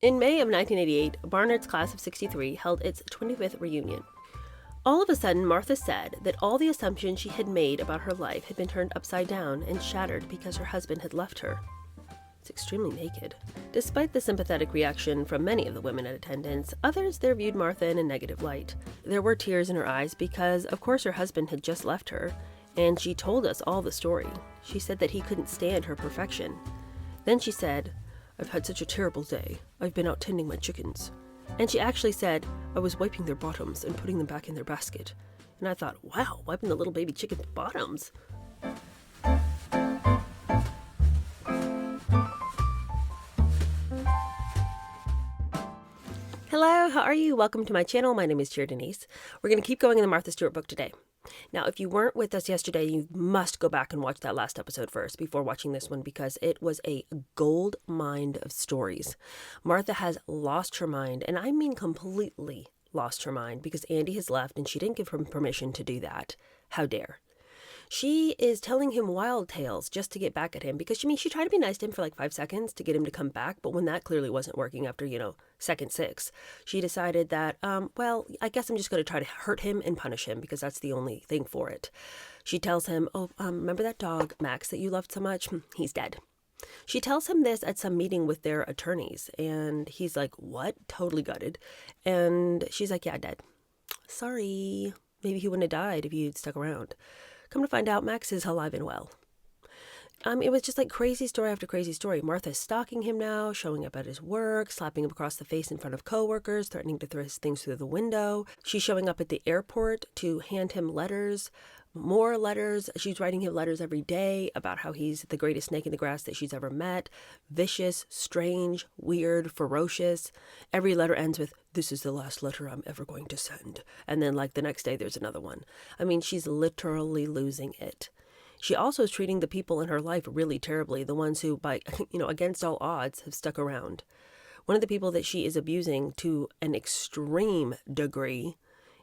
In May of 1988, Barnard's class of '63 held its 25th reunion. All of a sudden, Martha said that all the assumptions she had made about her life had been turned upside down and shattered because her husband had left her. It's extremely naked. Despite the sympathetic reaction from many of the women in attendance, others there viewed Martha in a negative light. There were tears in her eyes because, of course, her husband had just left her, and she told us all the story. She said that he couldn't stand her perfection. Then she said, "I've had such a terrible day. I've been out tending my chickens." And she actually said, "I was wiping their bottoms and putting them back in their basket." And I thought, wow, wiping the little baby chicken's bottoms. Hello, how are you? Welcome to my channel. My name is Cheer Denise. We're going to keep going in the Martha Stewart book today. Now, if you weren't with us yesterday, you must go back and watch that last episode first before watching this one because it was a gold mine of stories. Martha has lost her mind, and I mean completely lost her mind because Andy has left and she didn't give him permission to do that. How dare. She is telling him wild tales just to get back at him because she tried to be nice to him for like 5 seconds to get him to come back. But when that clearly wasn't working after, second 6, she decided that, well, I guess I'm just going to try to hurt him and punish him because that's the only thing for it. She tells him, remember that dog, Max, that you loved so much? He's dead. She tells him this at some meeting with their attorneys. And he's like, what? Totally gutted. And she's like, yeah, dead. Sorry. Maybe he wouldn't have died if you'd stuck around. Come to find out, Max is alive and well. It was just like crazy story after crazy story. Martha's stalking him now, showing up at his work, slapping him across the face in front of coworkers, threatening to throw his things through the window. She's showing up at the airport to hand him letters, more letters. She's writing him letters every day about how he's the greatest snake in the grass that she's ever met. Vicious, strange, weird, ferocious. Every letter ends with, "This is the last letter I'm ever going to send." And then like the next day there's another one. She's literally losing it. She also is treating the people in her life really terribly, the ones who, against all odds, have stuck around. One of the people that she is abusing to an extreme degree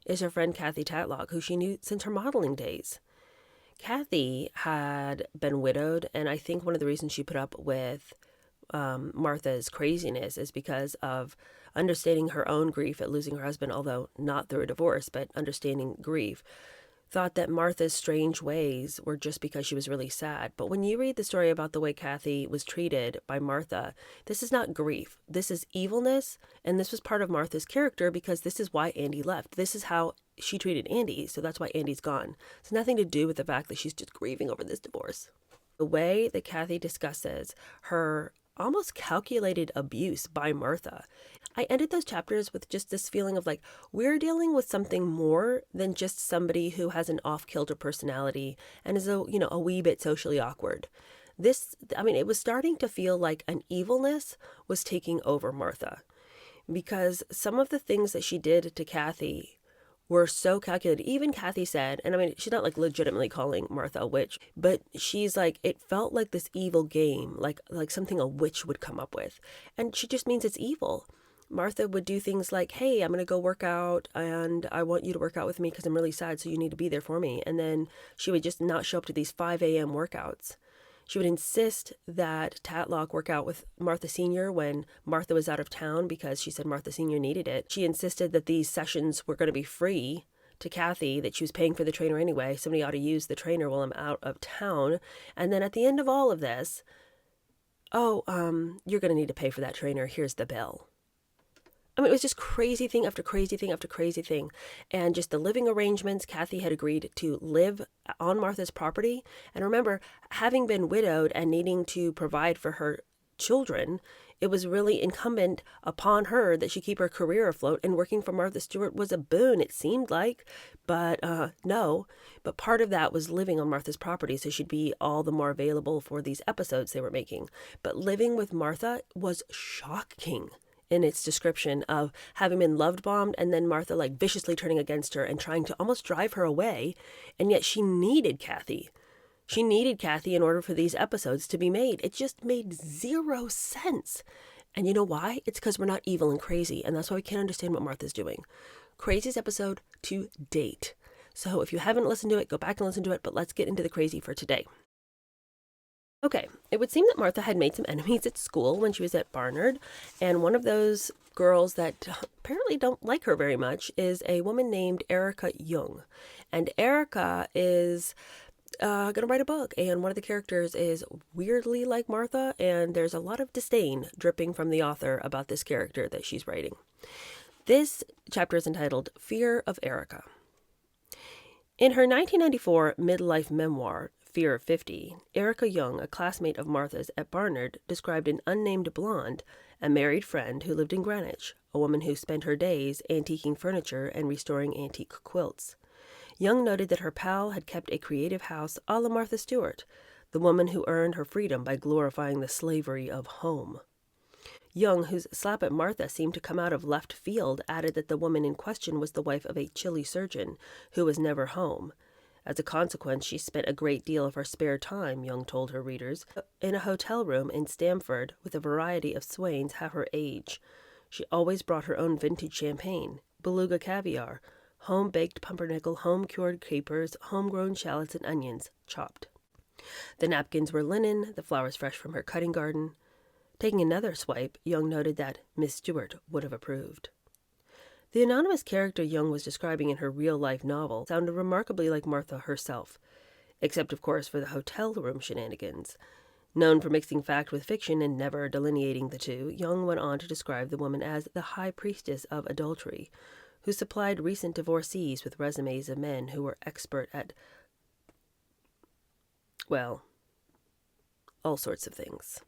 is her friend Kathy Tatlock, who she knew since her modeling days. Kathy had been widowed, and I think one of the reasons she put up with Martha's craziness is because of understanding her own grief at losing her husband, although not through a divorce, but understanding grief. Thought that Martha's strange ways were just because she was really sad. But when you read the story about the way Kathy was treated by Martha, this is not grief. This is evilness, and this was part of Martha's character because this is why Andy left. This is how she treated Andy, so that's why Andy's gone. It's nothing to do with the fact that she's just grieving over this divorce. The way that Kathy discusses her almost calculated abuse by Martha. I ended those chapters with just this feeling of like, we're dealing with something more than just somebody who has an off-kilter personality and is a wee bit socially awkward. It was starting to feel like an evilness was taking over Martha because some of the things that she did to Kathy were so calculated. Even Kathy said, and she's not like legitimately calling Martha a witch, but she's like, it felt like this evil game, like something a witch would come up with. And she just means it's evil. Martha would do things like, hey, I'm going to go work out and I want you to work out with me because I'm really sad, so you need to be there for me. And then she would just not show up to these 5 a.m. workouts. She would insist that Tatlock work out with Martha Sr. when Martha was out of town because she said Martha Sr. needed it. She insisted that these sessions were going to be free to Kathy, that she was paying for the trainer anyway. Somebody ought to use the trainer while I'm out of town. And then at the end of all of this, you're going to need to pay for that trainer. Here's the bill. It was just crazy thing after crazy thing after crazy thing. And just the living arrangements, Kathy had agreed to live on Martha's property. And remember, having been widowed and needing to provide for her children, it was really incumbent upon her that she keep her career afloat, and working for Martha Stewart was a boon, it seemed like. But no. But part of that was living on Martha's property, so she'd be all the more available for these episodes they were making. But living with Martha was shocking in its description of having been love bombed and then Martha like viciously turning against her and trying to almost drive her away. And yet she needed Kathy. She needed Kathy in order for these episodes to be made. It just made zero sense. And you know why? It's because we're not evil and crazy. And that's why we can't understand what Martha's doing. Craziest episode to date. So if you haven't listened to it, go back and listen to it. But let's get into the crazy for today. Okay, it would seem that Martha had made some enemies at school when she was at Barnard, and one of those girls that apparently don't like her very much is a woman named Erica Young. And Erica is going to write a book, and one of the characters is weirdly like Martha, and there's a lot of disdain dripping from the author about this character that she's writing. This chapter is entitled Fear of Erica. In her 1994 midlife memoir, Fear of 50, Erica Young, a classmate of Martha's at Barnard, described an unnamed blonde, a married friend who lived in Greenwich, a woman who spent her days antiquing furniture and restoring antique quilts. Young noted that her pal had kept a creative house a la Martha Stewart, the woman who earned her freedom by glorifying the slavery of home. Young, whose slap at Martha seemed to come out of left field, added that the woman in question was the wife of a chilly surgeon who was never home. As a consequence, she spent a great deal of her spare time, Young told her readers, in a hotel room in Stamford with a variety of swains half her age. She always brought her own vintage champagne, beluga caviar, home-baked pumpernickel, home-cured capers, home-grown shallots and onions, chopped. The napkins were linen, the flowers fresh from her cutting garden. Taking another swipe, Young noted that Miss Stewart would have approved. The anonymous character Young was describing in her real-life novel sounded remarkably like Martha herself, except, of course, for the hotel room shenanigans. Known for mixing fact with fiction and never delineating the two, Young went on to describe the woman as the high priestess of adultery, who supplied recent divorcees with resumes of men who were expert at, well, all sorts of things.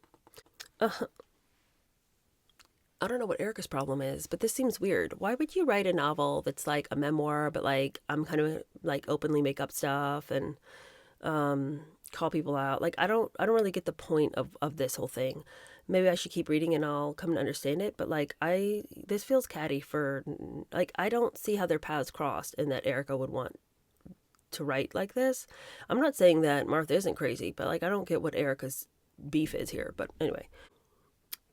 I don't know what Erica's problem is, but this seems weird. Why would you write a novel that's like a memoir, but like I'm kind of like openly make up stuff and call people out? Like I don't really get the point of this whole thing. Maybe I should keep reading and I'll come to understand it. But like this feels catty for like I don't see how their paths crossed and that Erica would want to write like this. I'm not saying that Martha isn't crazy, but like I don't get what Erica's beef is here. But anyway.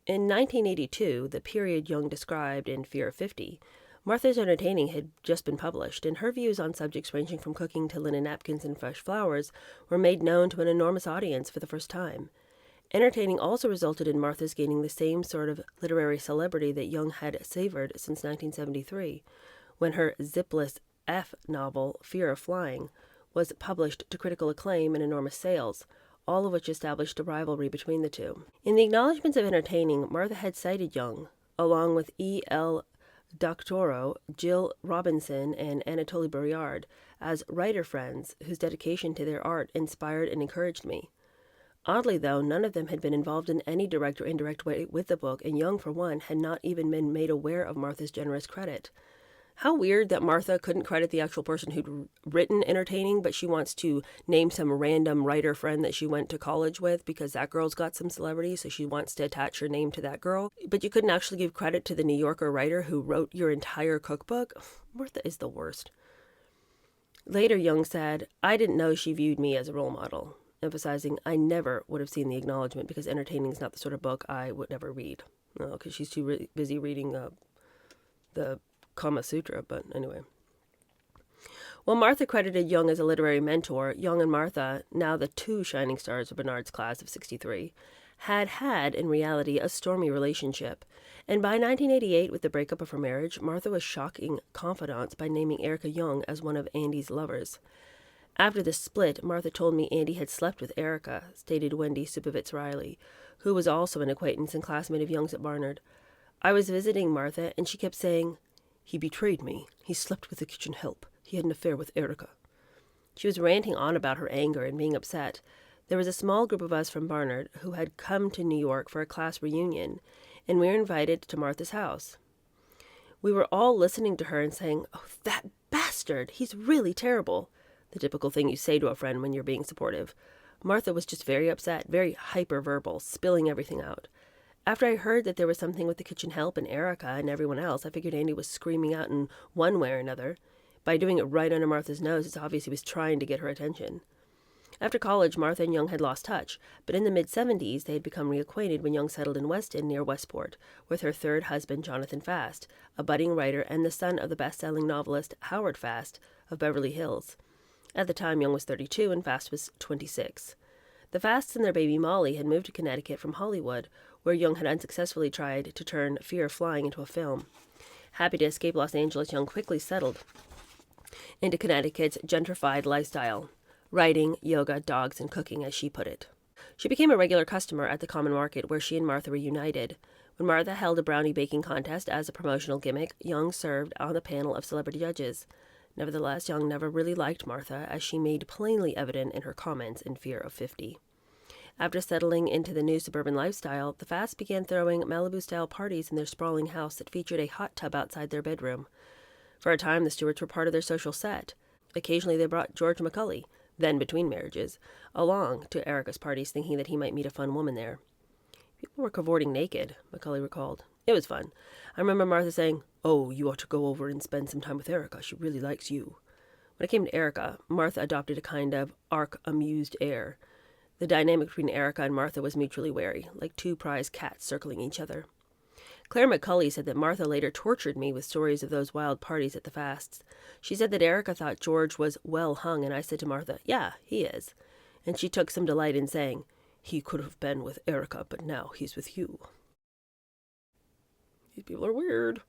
In 1982, the period Young described in Fear of 50, Martha's Entertaining had just been published, and her views on subjects ranging from cooking to linen napkins and fresh flowers were made known to an enormous audience for the first time. Entertaining also resulted in Martha's gaining the same sort of literary celebrity that Young had savored since 1973, when her zipless F novel, Fear of Flying, was published to critical acclaim and enormous sales, all of which established a rivalry between the two. In the acknowledgments of Entertaining, Martha had cited Young, along with E.L. Doctorow, Jill Robinson, and Anatoly Boryard, as writer friends whose dedication to their art inspired and encouraged me. Oddly, though, none of them had been involved in any direct or indirect way with the book, and Young, for one, had not even been made aware of Martha's generous credit. How weird that Martha couldn't credit the actual person who'd written Entertaining, but she wants to name some random writer friend that she went to college with because that girl's got some celebrity, so she wants to attach her name to that girl. But you couldn't actually give credit to the New Yorker writer who wrote your entire cookbook? Martha is the worst. Later, Young said, I didn't know she viewed me as a role model, emphasizing I never would have seen the acknowledgement because Entertaining is not the sort of book I would ever read. No, because she's too busy reading the Kama Sutra, but anyway. While Martha credited Young as a literary mentor, Young and Martha, now the two shining stars of Barnard's class of 63, had in reality a stormy relationship, and by 1988, with the breakup of her marriage, Martha was shocking confidants by naming Erica Young as one of Andy's lovers. After the split, Martha told me Andy had slept with Erica, stated Wendy Supovitz Riley, who was also an acquaintance and classmate of Young's at Barnard. I was visiting Martha, and she kept saying, he betrayed me. He slept with the kitchen help. He had an affair with Erica. She was ranting on about her anger and being upset. There was a small group of us from Barnard who had come to New York for a class reunion, and we were invited to Martha's house. We were all listening to her and saying, oh, that bastard! He's really terrible. The typical thing you say to a friend when you're being supportive. Martha was just very upset, very hyper-verbal, spilling everything out. After I heard that there was something with the kitchen help and Erica and everyone else, I figured Andy was screaming out in one way or another. By doing it right under Martha's nose, it's obvious he was trying to get her attention. After college, Martha and Young had lost touch, but in the mid-70s, they had become reacquainted when Young settled in West End near Westport with her third husband, Jonathan Fast, a budding writer and the son of the best-selling novelist Howard Fast of Beverly Hills. At the time, Young was 32 and Fast was 26. The Fasts and their baby Molly had moved to Connecticut from Hollywood, where Young had unsuccessfully tried to turn Fear of Flying into a film. Happy to escape Los Angeles, Young quickly settled into Connecticut's gentrified lifestyle, writing, yoga, dogs, and cooking, as she put it. She became a regular customer at the Common Market, where she and Martha reunited. When Martha held a brownie baking contest as a promotional gimmick, Young served on the panel of celebrity judges. Nevertheless, Young never really liked Martha, as she made plainly evident in her comments in Fear of 50. After settling into the new suburban lifestyle, the Fasts began throwing Malibu-style parties in their sprawling house that featured a hot tub outside their bedroom. For a time, the Stewarts were part of their social set. Occasionally, they brought George McCulley, then between marriages, along to Erica's parties, thinking that he might meet a fun woman there. People were cavorting naked, McCulley recalled. It was fun. I remember Martha saying, "Oh, you ought to go over and spend some time with Erica. She really likes you." When it came to Erica, Martha adopted a kind of arch-amused air. The dynamic between Erica and Martha was mutually wary, like two prize cats circling each other. Claire McCulley said that Martha later tortured me with stories of those wild parties at the Fasts. She said that Erica thought George was well hung, and I said to Martha, "Yeah, he is." And she took some delight in saying, "He could have been with Erica, but now he's with you." These people are weird.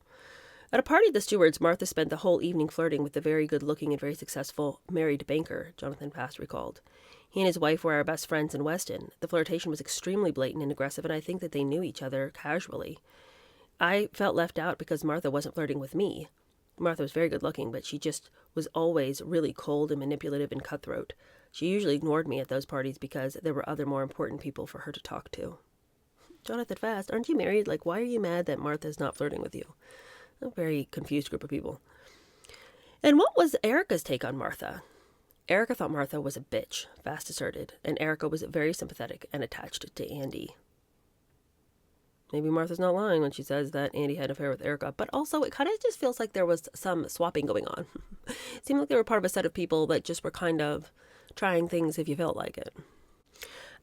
At a party at the Stewarts, Martha spent the whole evening flirting with the very good-looking and very successful married banker, Jonathan Fast recalled. He and his wife were our best friends in Weston. The flirtation was extremely blatant and aggressive, and I think that they knew each other casually. I felt left out because Martha wasn't flirting with me. Martha was very good-looking, but she just was always really cold and manipulative and cutthroat. She usually ignored me at those parties because there were other more important people for her to talk to. Jonathan Fast, aren't you married? Like, why are you mad that Martha's not flirting with you? A very confused group of people. And what was Erica's take on Martha? Erica thought Martha was a bitch, Fast asserted, and Erica was very sympathetic and attached to Andy. Maybe Martha's not lying when she says that Andy had an affair with Erica, but also it kind of just feels like there was some swapping going on. It seemed like they were part of a set of people that just were kind of trying things if you felt like it.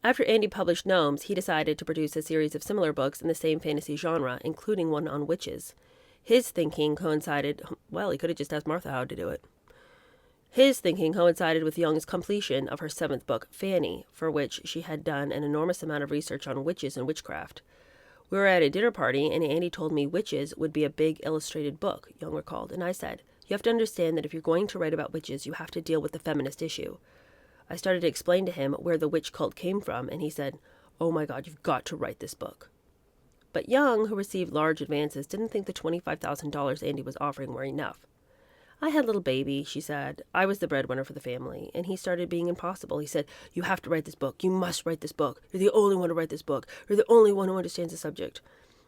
After Andy published Gnomes, he decided to produce a series of similar books in the same fantasy genre, including one on witches. His thinking coincided, well, he could have just asked Martha how to do it. His thinking coincided with Young's completion of her 7th book, Fanny, for which she had done an enormous amount of research on witches and witchcraft. We were at a dinner party, and Andy told me witches would be a big illustrated book, Young recalled, and I said, "You have to understand that if you're going to write about witches, you have to deal with the feminist issue." I started to explain to him where the witch cult came from, and he said, "Oh my God, you've got to write this book." But Young, who received large advances, didn't think the $25,000 Andy was offering were enough. "I had a little baby," she said. "I was the breadwinner for the family." And he started being impossible. He said, "You have to write this book. You must write this book. You're the only one to write this book. You're the only one who understands the subject."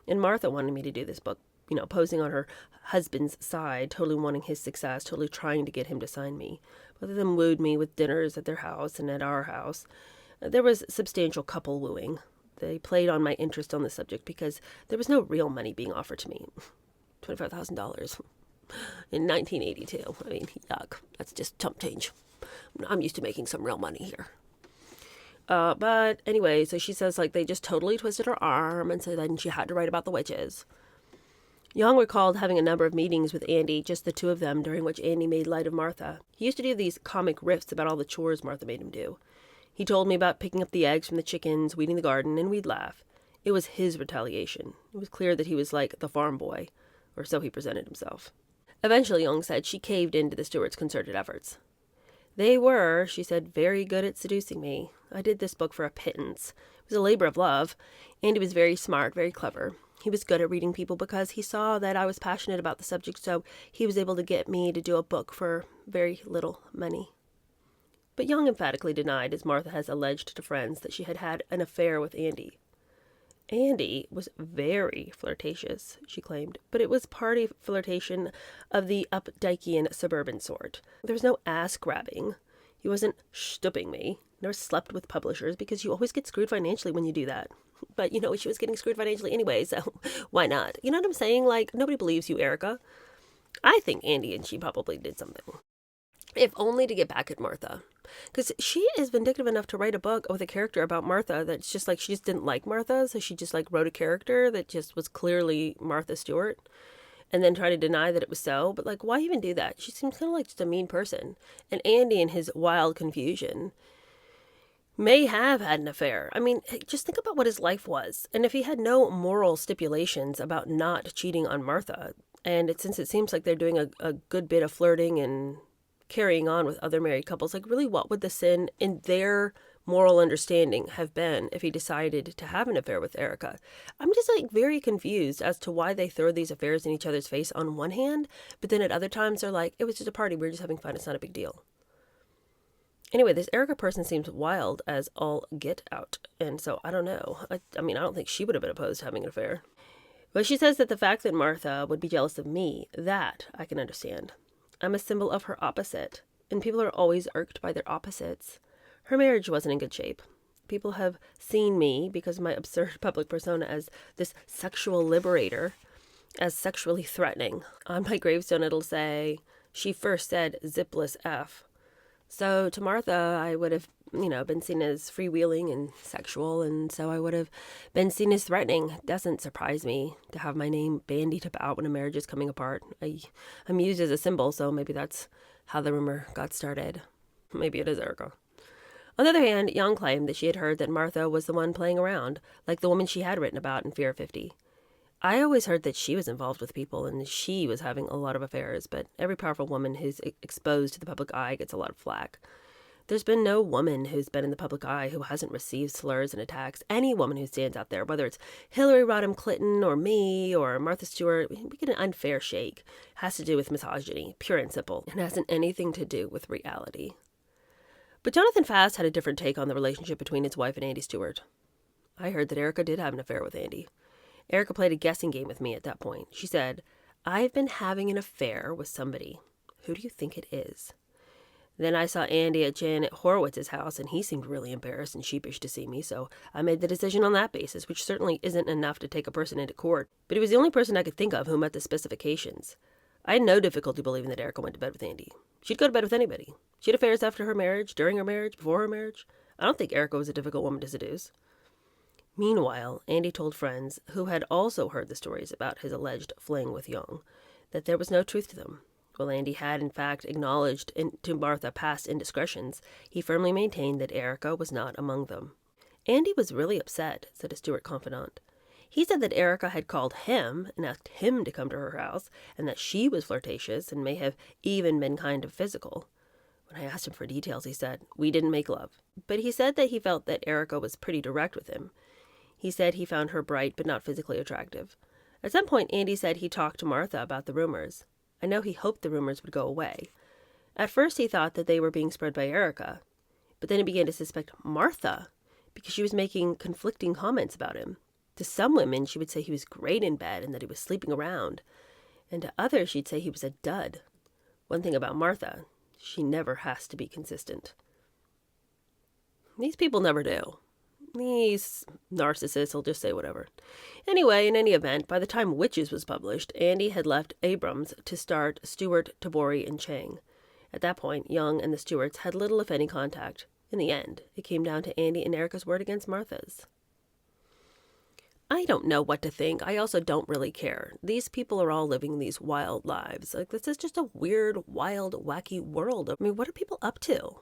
And Martha wanted me to do this book, posing on her husband's side, totally wanting his success, totally trying to get him to sign me. Both of them wooed me with dinners at their house and at our house. There was substantial couple wooing. They played on my interest on the subject because there was no real money being offered to me. $25,000 in 1982. I mean, yuck. That's just chump change. I'm used to making some real money here. But anyway, so she says, they just totally twisted her arm, and so then she had to write about the witches. Young recalled having a number of meetings with Andy, just the two of them, during which Andy made light of Martha. He used to do these comic riffs about all the chores Martha made him do. He told me about picking up the eggs from the chickens, weeding the garden, and we'd laugh. It was his retaliation. It was clear that he was like the farm boy, or so he presented himself. Eventually, Young said, she caved into the Stewarts' concerted efforts. "They were," she said, "very good at seducing me. I did this book for a pittance. It was a labor of love. Andy was very smart, very clever. He was good at reading people because he saw that I was passionate about the subject, so he was able to get me to do a book for very little money." But Young emphatically denied, as Martha has alleged to friends, that she had had an affair with Andy. Andy was very flirtatious, she claimed, but it was party flirtation of the updikean suburban sort. There was no ass-grabbing. He wasn't stooping me. Never slept with publishers because you always get screwed financially when you do that. But, she was getting screwed financially anyway, so why not? You know what I'm saying? Nobody believes you, Erica. I think Andy and she probably did something. If only to get back at Martha. Because she is vindictive enough to write a book with a character about Martha that's just she just didn't like Martha, so she just wrote a character that just was clearly Martha Stewart, and then try to deny that it was so. But why even do that? She seems kind of just a mean person. And Andy, in his wild confusion, may have had an affair. I mean, just think about what his life was. And if he had no moral stipulations about not cheating on Martha, and since it seems like they're doing a good bit of flirting and carrying on with other married couples, like really what would the sin in their moral understanding have been if he decided to have an affair with Erica? I'm just like very confused as to why they throw these affairs in each other's face on one hand, but then at other times they're like, it was just a party, we were just having fun, it's not a big deal. Anyway, this Erica person seems wild as all get out, and so I don't know. I mean, I don't think she would have been opposed to having an affair. But she says that the fact that Martha would be jealous of me, that I can understand. I'm a symbol of her opposite, and people are always irked by their opposites. Her marriage wasn't in good shape. People have seen me, because of my absurd public persona, as this sexual liberator, as sexually threatening. On my gravestone it'll say, she first said zipless F. So to Martha, I would have, been seen as freewheeling and sexual, and so I would have been seen as threatening. It doesn't surprise me to have my name bandied about when a marriage is coming apart. I'm used as a symbol, so maybe that's how the rumor got started. Maybe it is Erica. On the other hand, Young claimed that she had heard that Martha was the one playing around, like the woman she had written about in Fear of 50. I always heard that she was involved with people and she was having a lot of affairs, but every powerful woman who's exposed to the public eye gets a lot of flack. There's been no woman who's been in the public eye who hasn't received slurs and attacks. Any woman who stands out there, whether it's Hillary Rodham Clinton or me or Martha Stewart, we get an unfair shake. It has to do with misogyny, pure and simple. It hasn't anything to do with reality. But Jonathan Fast had a different take on the relationship between his wife and Andy Stewart. I heard that Erica did have an affair with Andy. Erica played a guessing game with me at that point. She said, I've been having an affair with somebody. Who do you think it is? Then I saw Andy at Janet Horowitz's house, and he seemed really embarrassed and sheepish to see me, so I made the decision on that basis, which certainly isn't enough to take a person into court. But he was the only person I could think of who met the specifications. I had no difficulty believing that Erica went to bed with Andy. She'd go to bed with anybody. She had affairs after her marriage, during her marriage, before her marriage. I don't think Erica was a difficult woman to seduce. Meanwhile, Andy told friends, who had also heard the stories about his alleged fling with Young, that there was no truth to them. While Andy had, in fact, acknowledged to Martha past indiscretions, he firmly maintained that Erica was not among them. Andy was really upset, said a Stewart confidant. He said that Erica had called him and asked him to come to her house, and that she was flirtatious and may have even been kind of physical. When I asked him for details, he said, we didn't make love. But he said that he felt that Erica was pretty direct with him. He said he found her bright but not physically attractive. At some point, Andy said he talked to Martha about the rumors. I know he hoped the rumors would go away. At first, he thought that they were being spread by Erica, but then he began to suspect Martha because she was making conflicting comments about him. To some women, she would say he was great in bed and that he was sleeping around, and to others, she'd say he was a dud. One thing about Martha, she never has to be consistent. These people never do. These narcissists will just say whatever. Anyway, in any event, by the time Witches was published, Andy had left Abrams to start Stewart, Tabori, and Chang. At that point, Young and the Stewarts had little if any contact. In the end, it came down to Andy and Erica's word against Martha's. I don't know what to think. I also don't really care. These people are all living these wild lives. Like, this is just a weird, wild, wacky world. I mean, what are people up to?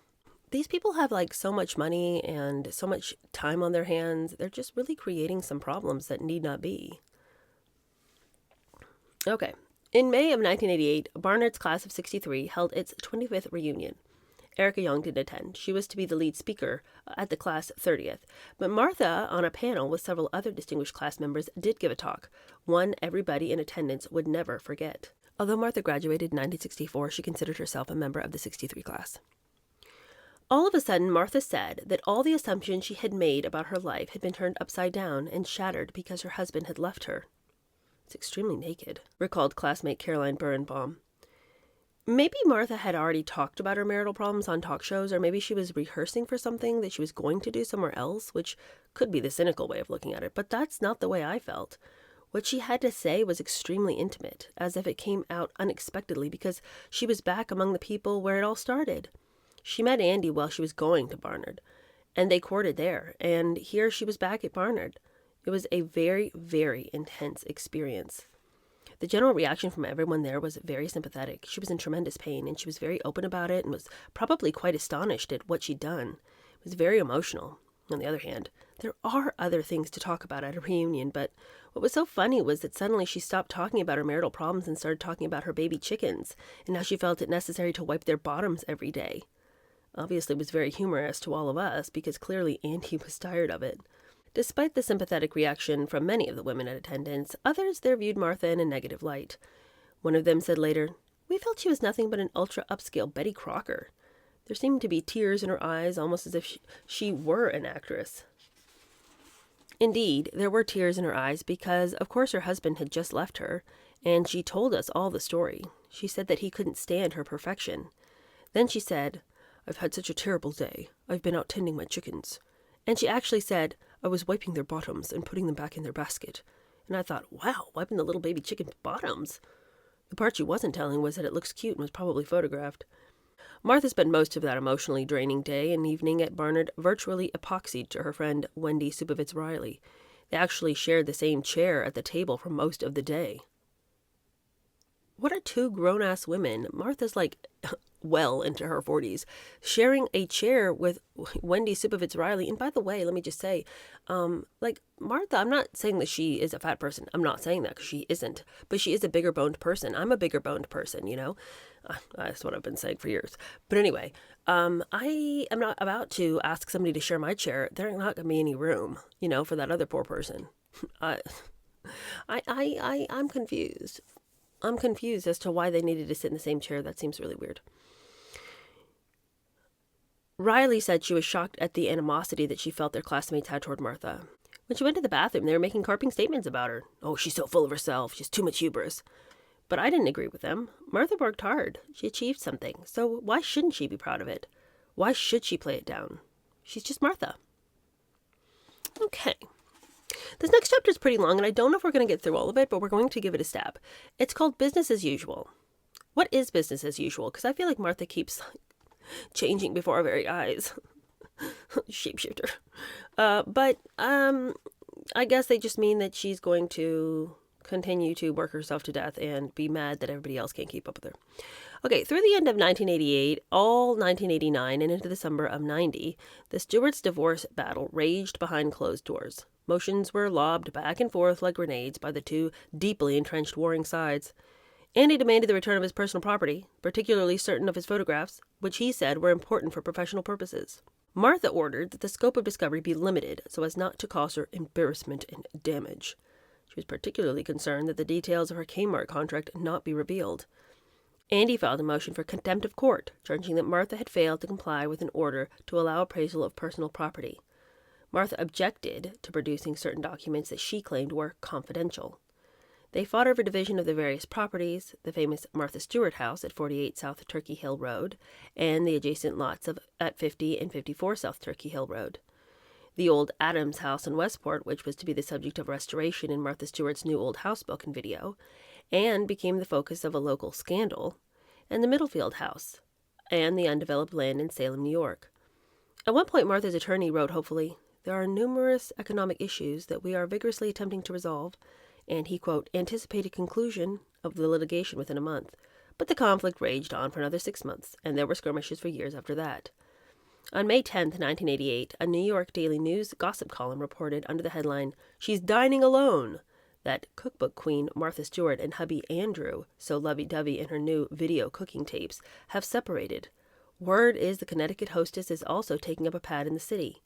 These people have like so much money and so much time on their hands. They're just really creating some problems that need not be. Okay. In May of 1988, Barnard's class of 63 held its 25th reunion. Erica Young didn't attend. She was to be the lead speaker at the class 30th. But Martha, on a panel with several other distinguished class members, did give a talk, one everybody in attendance would never forget. Although Martha graduated in 1964, she considered herself a member of the 63 class. All of a sudden, Martha said that all the assumptions she had made about her life had been turned upside down and shattered because her husband had left her. It's extremely naked, recalled classmate Caroline Birnbaum. Maybe Martha had already talked about her marital problems on talk shows, or maybe she was rehearsing for something that she was going to do somewhere else, which could be the cynical way of looking at it, but that's not the way I felt. What she had to say was extremely intimate, as if it came out unexpectedly because she was back among the people where it all started. She met Andy while she was going to Barnard, and they courted there, and here she was back at Barnard. It was a very, very intense experience. The general reaction from everyone there was very sympathetic. She was in tremendous pain, and she was very open about it and was probably quite astonished at what she'd done. was very emotional. On the other hand, there are other things to talk about at a reunion, but what was so funny was that suddenly she stopped talking about her marital problems and started talking about her baby chickens, and how she felt it necessary to wipe their bottoms every day. Obviously, it was very humorous to all of us, because clearly Andy was tired of it. Despite the sympathetic reaction from many of the women in attendance, others there viewed Martha in a negative light. One of them said later, "We felt she was nothing but an ultra-upscale Betty Crocker." There seemed to be tears in her eyes, almost as if she were an actress. Indeed, there were tears in her eyes because, of course, her husband had just left her, and she told us all the story. She said that he couldn't stand her perfection. Then she said, "I've had such a terrible day. I've been out tending my chickens." And she actually said, "I was wiping their bottoms and putting them back in their basket." And I thought, wow, wiping the little baby chicken's bottoms. The part she wasn't telling was that it looks cute and was probably photographed. Martha spent most of that emotionally draining day and evening at Barnard virtually epoxied to her friend Wendy Supovitz Riley. They actually shared the same chair at the table for most of the day. What are two grown-ass women, Martha's like well into her 40s, sharing a chair with Wendy Supovitz Riley? And by the way, let me just say, like Martha, I'm not saying that she is a fat person. I'm not saying that, because she isn't. But she is a bigger boned person. I'm a bigger boned person, you know? That's what I've been saying for years. But anyway, I am not about to ask somebody to share my chair. There's not going to be any room, you know, for that other poor person. I'm confused. I'm confused as to why they needed to sit in the same chair. That seems really weird. Riley said she was shocked at the animosity that she felt their classmates had toward Martha. When she went to the bathroom, they were making carping statements about her. "Oh, she's so full of herself. She's too much hubris." But I didn't agree with them. Martha worked hard. She achieved something. So why shouldn't she be proud of it? Why should she play it down? She's just Martha. Okay. This next chapter is pretty long, and I don't know if we're going to get through all of it, but we're going to give it a stab. It's called Business as Usual. What is business as usual? Because I feel like Martha keeps changing before our very eyes. Shapeshifter. But I guess they just mean that she's going to continue to work herself to death and be mad that everybody else can't keep up with her. Okay, through the end of 1988, all 1989, and into the summer of 90, the Stewart's divorce battle raged behind closed doors. Motions were lobbed back and forth like grenades by the two deeply entrenched warring sides. Andy demanded the return of his personal property, particularly certain of his photographs, which he said were important for professional purposes. Martha ordered that the scope of discovery be limited so as not to cause her embarrassment and damage. She was particularly concerned that the details of her Kmart contract not be revealed. Andy filed a motion for contempt of court, charging that Martha had failed to comply with an order to allow appraisal of personal property. Martha objected to producing certain documents that she claimed were confidential. They fought over division of the various properties, the famous Martha Stewart house at 48 South Turkey Hill Road, and the adjacent lots at 50 and 54 South Turkey Hill Road. The old Adams house in Westport, which was to be the subject of restoration in Martha Stewart's new old house book and video, and became the focus of a local scandal, and the Middlefield house, and the undeveloped land in Salem, New York. At one point, Martha's attorney wrote hopefully, "There are numerous economic issues that we are vigorously attempting to resolve," and he, quote, anticipated conclusion of the litigation within a month. But the conflict raged on for another 6 months, and there were skirmishes for years after that. On May 10, 1988, a New York Daily News gossip column reported under the headline, "She's Dining Alone," that cookbook queen Martha Stewart and hubby Andrew, so lovey-dovey in her new video cooking tapes, have separated. Word is the Connecticut hostess is also taking up a pad in the city.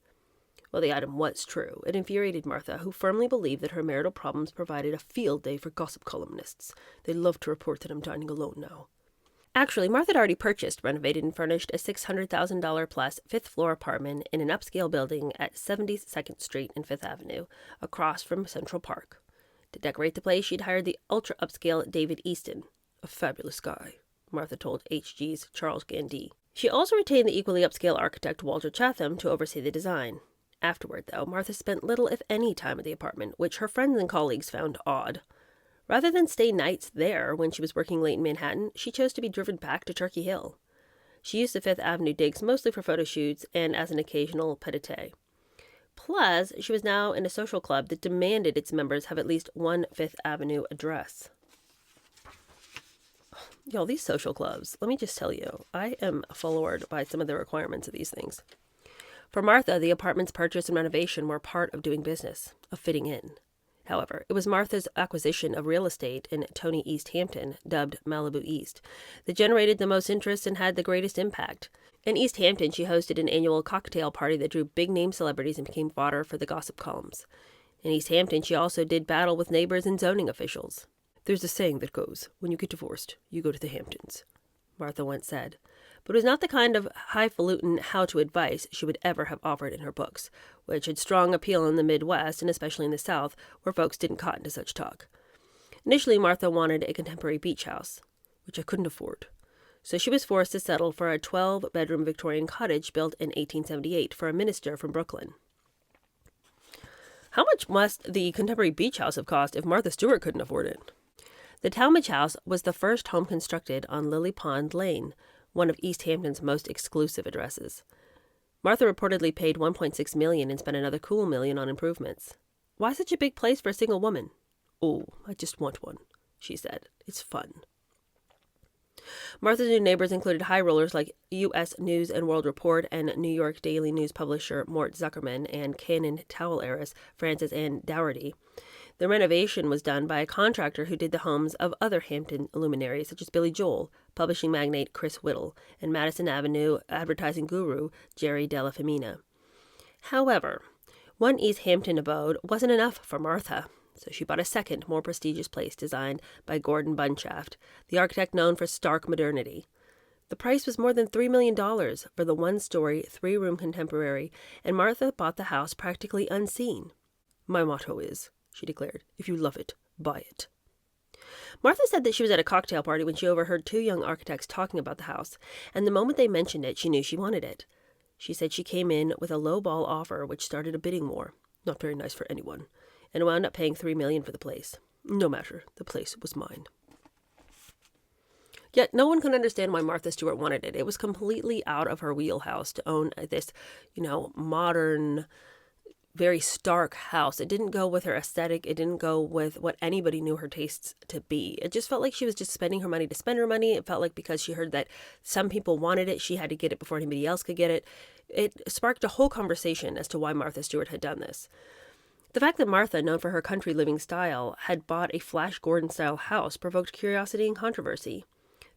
Well, the item was true. It infuriated Martha, who firmly believed that her marital problems provided a field day for gossip columnists. They love to report that I'm dining alone now. Actually, Martha had already purchased, renovated, and furnished a $600,000 plus fifth-floor apartment in an upscale building at 72nd Street and 5th Avenue, across from Central Park. To decorate the place, she'd hired the ultra-upscale David Easton, a fabulous guy, Martha told HG's Charles Gandy. She also retained the equally upscale architect Walter Chatham to oversee the design. Afterward, though, Martha spent little, if any, time at the apartment, which her friends and colleagues found odd. Rather than stay nights there when she was working late in Manhattan, she chose to be driven back to Turkey Hill. She used the Fifth Avenue digs mostly for photo shoots and as an occasional pied-à-terre. Plus, she was now in a social club that demanded its members have at least one Fifth Avenue address. Y'all, these social clubs, let me just tell you, I am floored by some of the requirements of these things. For Martha, the apartment's purchase and renovation were part of doing business, of fitting in. However, it was Martha's acquisition of real estate in Tony East Hampton, dubbed Malibu East, that generated the most interest and had the greatest impact. In East Hampton, she hosted an annual cocktail party that drew big-name celebrities and became fodder for the gossip columns. In East Hampton, she also did battle with neighbors and zoning officials. "There's a saying that goes, when you get divorced, you go to the Hamptons," Martha once said. But it was not the kind of highfalutin how-to advice she would ever have offered in her books, which had strong appeal in the Midwest and especially in the South, where folks didn't cotton to such talk. Initially, Martha wanted a contemporary beach house, which I couldn't afford. So she was forced to settle for a 12-bedroom Victorian cottage built in 1878 for a minister from Brooklyn. How much must the contemporary beach house have cost if Martha Stewart couldn't afford it? The Talmadge House was the first home constructed on Lily Pond Lane, one of East Hampton's most exclusive addresses. Martha reportedly paid $1.6 million and spent another cool $1 million on improvements. "Why such a big place for a single woman?" "Oh, I just want one," she said. "It's fun." Martha's new neighbors included high rollers like U.S. News and World Report and New York Daily News publisher Mort Zuckerman and Cannon towel heiress Frances Ann Dougherty. The renovation was done by a contractor who did the homes of other Hampton luminaries such as Billy Joel, publishing magnate Chris Whittle, and Madison Avenue advertising guru Jerry Della Femina. However, one East Hampton abode wasn't enough for Martha, so she bought a second, more prestigious place designed by Gordon Bunshaft, the architect known for stark modernity. The price was more than $3 million for the one-story, three-room contemporary, and Martha bought the house practically unseen. "My motto is," she declared, "if you love it, buy it." Martha said that she was at a cocktail party when she overheard two young architects talking about the house, and the moment they mentioned it, she knew she wanted it. She said she came in with a low-ball offer which started a bidding war, not very nice for anyone, and wound up paying $3 million for the place. No matter, the place was mine. Yet no one could understand why Martha Stewart wanted it. It was completely out of her wheelhouse to own this, modern, very stark house. It didn't go with her aesthetic. It didn't go with what anybody knew her tastes to be. It just felt like she was just spending her money to spend her money. It felt like because she heard that some people wanted it, she had to get it before anybody else could get it. It sparked a whole conversation as to why Martha Stewart had done this. The fact that Martha, known for her country living style, had bought a Flash Gordon-style house provoked curiosity and controversy.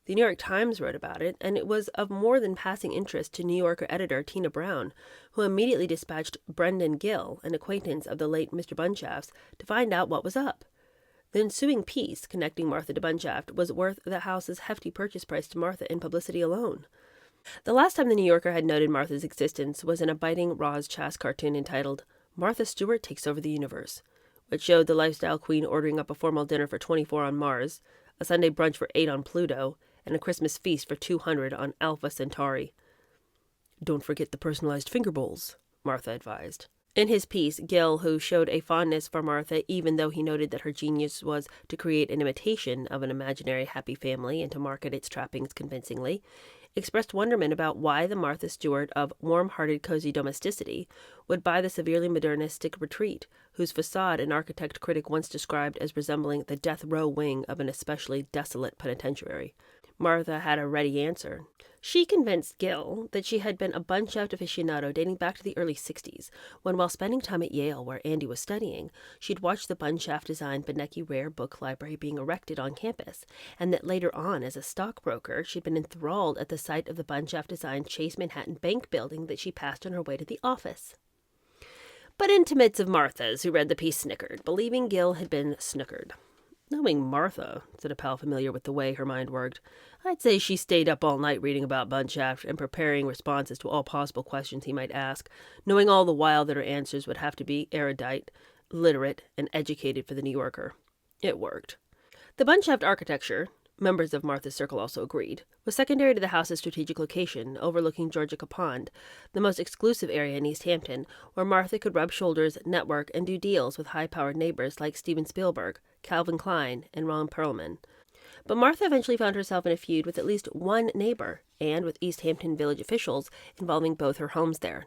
The New York Times wrote about it, and it was of more than passing interest to New Yorker editor Tina Brown, who immediately dispatched Brendan Gill, an acquaintance of the late Mr. Bunshaft's, to find out what was up. The ensuing piece connecting Martha to Bunshaft was worth the house's hefty purchase price to Martha in publicity alone. The last time the New Yorker had noted Martha's existence was in a biting Roz Chast cartoon entitled "Martha Stewart Takes Over the Universe," which showed the lifestyle queen ordering up a formal dinner for 24 on Mars, a Sunday brunch for 8 on Pluto, and a Christmas feast for 200 on Alpha Centauri. "Don't forget the personalized finger bowls," Martha advised. In his piece, Gill, who showed a fondness for Martha even though he noted that her genius was to create an imitation of an imaginary happy family and to market its trappings convincingly, expressed wonderment about why the Martha Stewart of warm-hearted cozy domesticity would buy the severely modernistic retreat, whose facade an architect critic once described as resembling the death row wing of an especially desolate penitentiary. Martha had a ready answer. She convinced Gill that she had been a Bunshaft aficionado dating back to the early 60s, when while spending time at Yale, where Andy was studying, she'd watched the Bunshaft-designed Beinecke Rare Book Library being erected on campus, and that later on, as a stockbroker, she'd been enthralled at the sight of the Bunshaft-designed Chase Manhattan Bank building that she passed on her way to the office. But intimates of Martha's who read the piece snickered, believing Gill had been snookered. "Knowing Martha," said a pal familiar with the way her mind worked, "I'd say she stayed up all night reading about Bunshaft and preparing responses to all possible questions he might ask, knowing all the while that her answers would have to be erudite, literate, and educated for the New Yorker." It worked. The Bunshaft architecture, members of Martha's circle also agreed, was secondary to the house's strategic location, overlooking Georgica Pond, the most exclusive area in East Hampton, where Martha could rub shoulders, network, and do deals with high-powered neighbors like Steven Spielberg, Calvin Klein, and Ron Perlman. But Martha eventually found herself in a feud with at least one neighbor, and with East Hampton village officials involving both her homes there.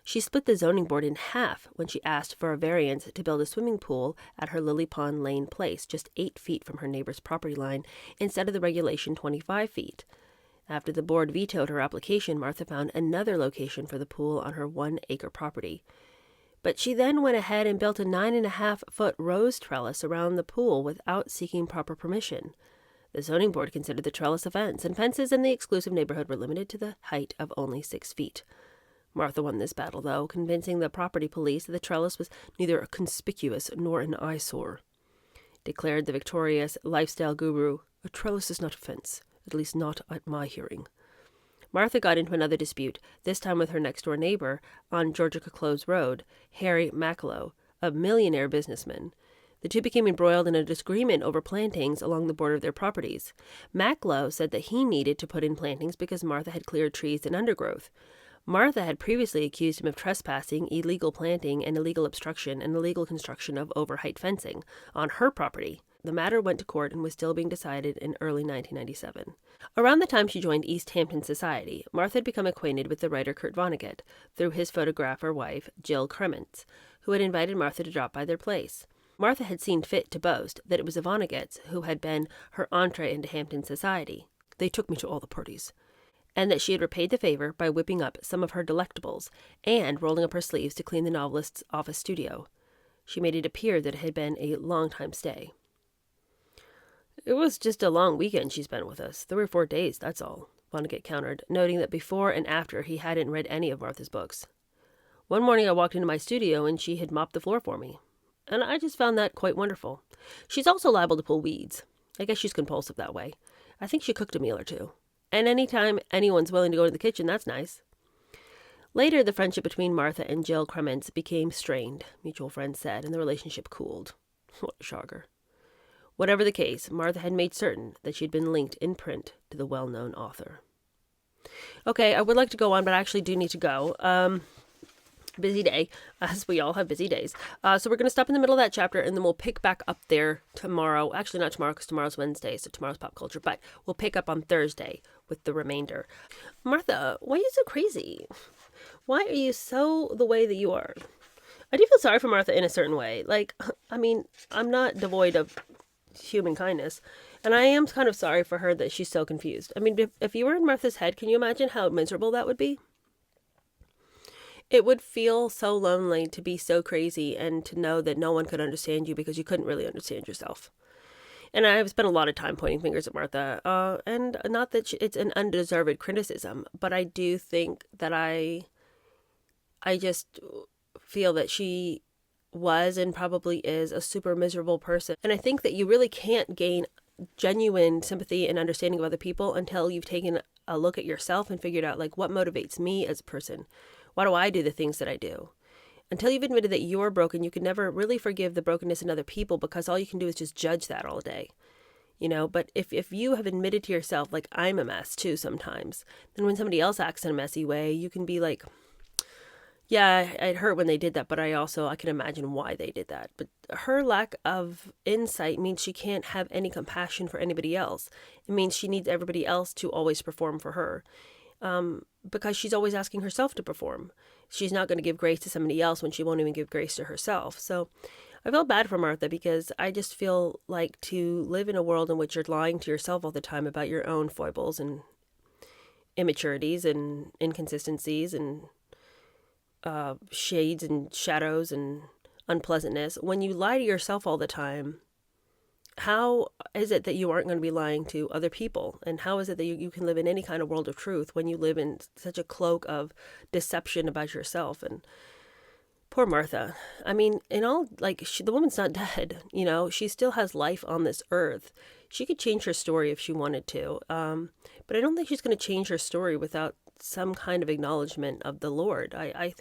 She split the zoning board in half when she asked for a variance to build a swimming pool at her Lily Pond Lane place, just 8 feet from her neighbor's property line, instead of the regulation 25 feet. After the board vetoed her application, Martha found another location for the pool on her 1-acre property. But she then went ahead and built a 9.5-foot rose trellis around the pool without seeking proper permission. The zoning board considered the trellis a fence, and fences in the exclusive neighborhood were limited to the height of only 6 feet. Martha won this battle, though, convincing the property police that the trellis was neither conspicuous nor an eyesore. Declared the victorious lifestyle guru, "A trellis is not a fence, at least not at my hearing." Martha got into another dispute, this time with her next-door neighbor on Georgia Close Road, Harry Macklow, a millionaire businessman. The two became embroiled in a disagreement over plantings along the border of their properties. Macklow said that he needed to put in plantings because Martha had cleared trees and undergrowth. Martha had previously accused him of trespassing, illegal planting, and illegal obstruction and illegal construction of overheight fencing on her property. The matter went to court and was still being decided in early 1997. Around the time she joined East Hampton Society, Martha had become acquainted with the writer Kurt Vonnegut through his photographer wife, Jill Kremens, who had invited Martha to drop by their place. Martha had seen fit to boast that it was the Vonneguts who had been her entree into Hampton Society. "They took me to all the parties," and that she had repaid the favor by whipping up some of her delectables and rolling up her sleeves to clean the novelist's office studio. She made it appear that it had been a long-time stay. "It was just a long weekend she spent with us, 3 or 4 days, that's all," Vonnegut countered, noting that before and after he hadn't read any of Martha's books. "One morning I walked into my studio and she had mopped the floor for me, and I just found that quite wonderful. She's also liable to pull weeds. I guess she's compulsive that way. I think she cooked a meal or two. And anytime anyone's willing to go to the kitchen, that's nice." Later, the friendship between Martha and Jill Kremens became strained, mutual friends said, and the relationship cooled. What a shocker. Whatever the case, Martha had made certain that she'd been linked in print to the well-known author. Okay, I would like to go on, but I actually do need to go. Busy day, as we all have busy days. So we're going to stop in the middle of that chapter, and then we'll pick back up there tomorrow. Actually, not tomorrow, because tomorrow's Wednesday, so tomorrow's pop culture. But we'll pick up on Thursday with the remainder. Martha, why are you so crazy? Why are you so the way that you are? I do feel sorry for Martha in a certain way. Like, I mean, I'm not devoid of human kindness, and I am kind of sorry for her that she's so confused. I mean, if you were in Martha's head, can you imagine how miserable that would be? It would feel so lonely to be so crazy and to know that no one could understand you because you couldn't really understand yourself. And I've spent a lot of time pointing fingers at Martha, and not that it's an undeserved criticism, but I do think that I just feel that she was and probably is a super miserable person. And I think that you really can't gain genuine sympathy and understanding of other people until you've taken a look at yourself and figured out, like, what motivates me as a person? Why do I do the things that I do? Until you've admitted that you're broken, you can never really forgive the brokenness in other people because all you can do is just judge that all day. You know, but if you have admitted to yourself, like, I'm a mess too sometimes, then when somebody else acts in a messy way, you can be like, yeah, it hurt when they did that, but I can imagine why they did that. But her lack of insight means she can't have any compassion for anybody else. It means she needs everybody else to always perform for her. Because she's always asking herself to perform. She's not going to give grace to somebody else when she won't even give grace to herself. So I feel bad for Martha because I just feel like to live in a world in which you're lying to yourself all the time about your own foibles and immaturities and inconsistencies and shades and shadows and unpleasantness. When you lie to yourself all the time, how is it that you aren't going to be lying to other people? And how is it that you can live in any kind of world of truth when you live in such a cloak of deception about yourself? And poor Martha. I mean, in all, like, the woman's not dead, you know, she still has life on this earth. She could change her story if she wanted to. But I don't think she's going to change her story without some kind of acknowledgement of the Lord. I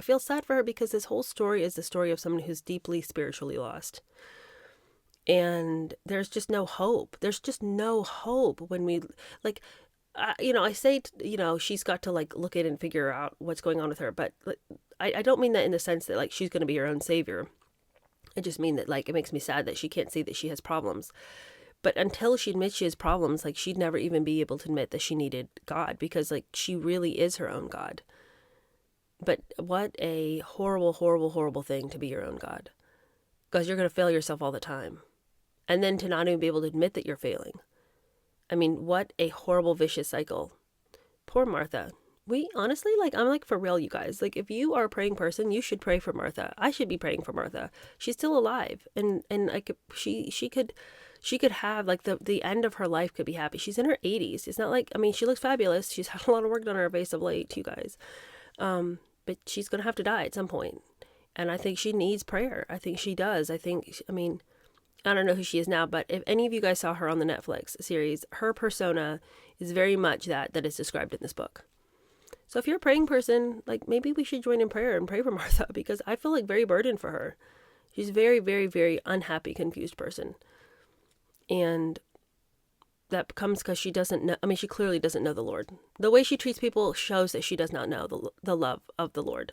feel sad for her because this whole story is the story of someone who's deeply spiritually lost. And there's just no hope. There's just no hope when we, like, I say, she's got to, like, look at and figure out what's going on with her. But I don't mean that in the sense that, like, she's going to be her own savior. I just mean that, like, it makes me sad that she can't see that she has problems. But until she admits she has problems, like, she'd never even be able to admit that she needed God because, like, she really is her own God. But what a horrible, horrible, horrible thing to be your own God. Because you're going to fail yourself all the time. And then to not even be able to admit that you're failing. I mean, what a horrible, vicious cycle. Poor Martha. We honestly, like, I'm like, for real, you guys. Like, if you are a praying person, you should pray for Martha. I should be praying for Martha. She's still alive, and like, she could have, like, the end of her life could be happy. She's in her 80s. It's not like, I mean, she looks fabulous. She's had a lot of work done on her face of late, you guys. But she's gonna have to die at some point, and I think she needs prayer. I think she does. I mean, I don't know who she is now, but if any of you guys saw her on the Netflix series, her persona is very much that is described in this book. So if you're a praying person, like, maybe we should join in prayer and pray for Martha, because I feel like very burdened for her. She's a very, very, very unhappy, confused person. And that comes because she doesn't know. I mean, she clearly doesn't know the Lord. The way she treats people shows that she does not know the love of the Lord.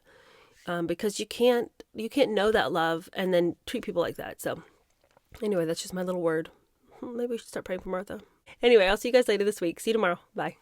Because you can't know that love and then treat people like that. So anyway, that's just my little word. Maybe we should start praying for Martha. Anyway, I'll see you guys later this week. See you tomorrow. Bye.